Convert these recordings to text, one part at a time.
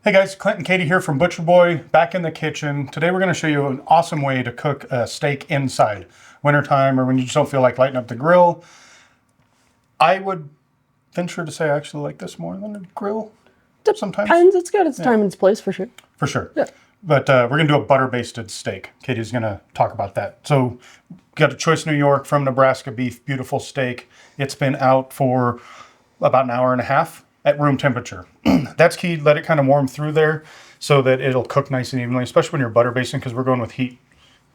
Hey guys, Clint and Katie here from Butcher Boy, back in the kitchen. Today we're going to show you an awesome way to cook a steak inside. Wintertime or when you just don't feel like lighting up the grill. I would venture to say I actually like this more than a grill sometimes. Depends. It's got its time and its place for sure. For sure. Yeah. But we're going to do a butter basted steak. Katie's going to talk about that. So got a Choice New York from Nebraska beef, beautiful steak. It's been out for about an hour and a half at room temperature. That's key. Let it kind of warm through there so that it'll cook nice and evenly, especially when you're butter basting, because we're going with heat,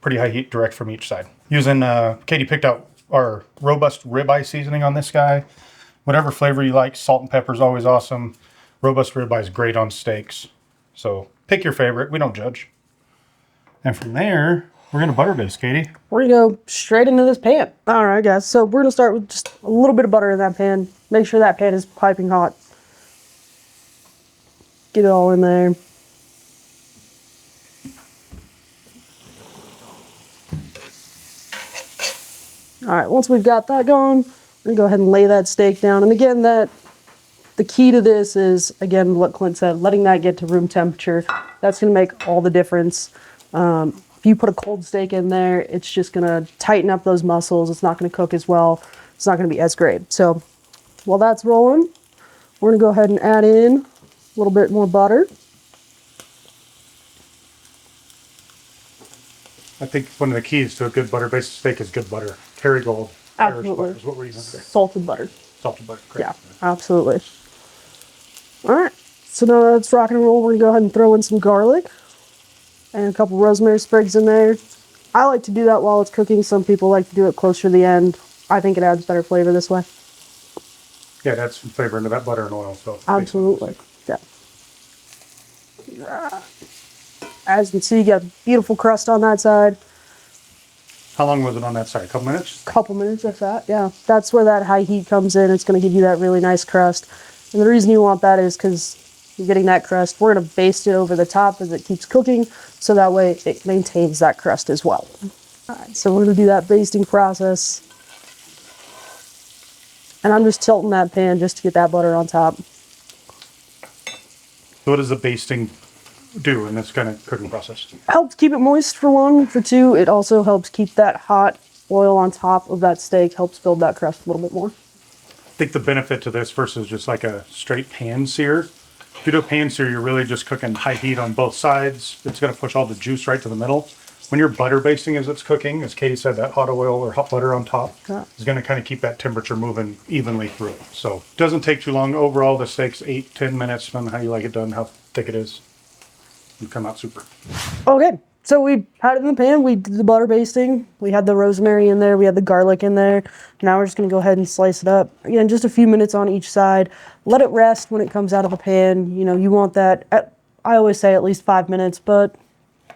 pretty high heat direct from each side. Using, Katie picked out our robust ribeye seasoning on this guy. Whatever flavor you like, salt and pepper is always awesome. Robust ribeye is great on steaks. So pick your favorite. We don't judge. And from there, we're going to butter baste, Katie. We're going to go straight into this pan. All right, guys. So we're going to start with just a little bit of butter in that pan. Make sure that pan is piping hot. Get it all in there. All right, once we've got that going, we're going to go ahead and lay that steak down. And again, the key to this is, again, what Clint said, letting that get to room temperature. That's going to make all the difference. If you put a cold steak in there, it's just going to tighten up those muscles. It's not going to cook as well. It's not going to be as great. So while that's rolling, we're going to go ahead and add in a little bit more butter. I think one of the keys to a good butter basted steak is good butter. Kerrygold. Absolutely. Is what we're using today. Salted butter. Salted butter, correct. Yeah, absolutely. All right, so now that's rock and roll. We're gonna go ahead and throw in some garlic and a couple rosemary sprigs in there. I like to do that while it's cooking. Some people like to do it closer to the end. I think it adds better flavor this way. Yeah, it adds some flavor into that butter and oil. So Absolutely, yeah. As you can see, you got a beautiful crust on that side. How long was it on that side? A couple minutes? Couple minutes, if that, yeah. That's where that high heat comes in. It's going to give you that really nice crust. And the reason you want that is because you're getting that crust. We're going to baste it over the top as it keeps cooking, so that way it maintains that crust as well. All right, so we're going to do that basting process. And I'm just tilting that pan just to get that butter on top. So what does the basting do in this kind of cooking process? Helps keep it moist for one. For two, it also helps keep that hot oil on top of that steak, helps build that crust a little bit more. I think the benefit to this versus just like a straight pan sear, if you do a pan sear, you're really just cooking high heat on both sides. It's going to push all the juice right to the middle. When you're butter basting as it's cooking, as Katie said, that hot oil or hot butter on top is going to kind of keep that temperature moving evenly through. So it doesn't take too long. Overall, the steak's 8-10 minutes, depending on how you like it done, how thick it is. You come out super. Okay, so we had it in the pan. We did the butter basting. We had the rosemary in there. We had the garlic in there. Now we're just going to go ahead and slice it up. Again, just a few minutes on each side. Let it rest when it comes out of the pan. You know, you want that, I always say at least 5 minutes, but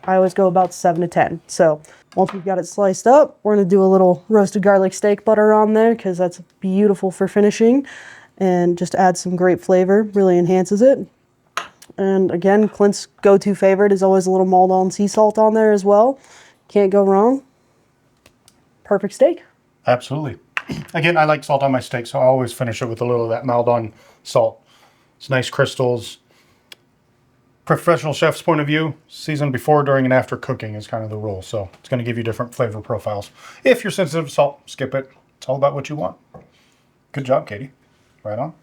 I always go about 7 to 10. So once we've got it sliced up, we're going to do a little roasted garlic steak butter on there because that's beautiful for finishing and just adds some great flavor, really enhances it. And again, Clint's go-to favorite is always a little Maldon sea salt on there as well. Can't go wrong. Perfect steak. Absolutely. Again, I like salt on my steak, so I always finish it with a little of that Maldon salt. It's nice crystals. Professional chef's point of view, season before, during, and after cooking is kind of the rule. So it's going to give you different flavor profiles. If you're sensitive to salt, skip it. It's all about what you want. Good job, Katie. Right on.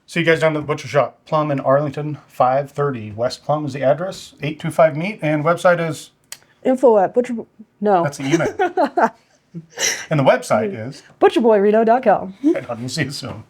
See you guys down to the butcher shop. Plum in Arlington, 530 West Plum is the address. 825 meat, and website is info@butcher. No. That's the email. And the website is butcherboyreno.com. Right on. We'll see you soon.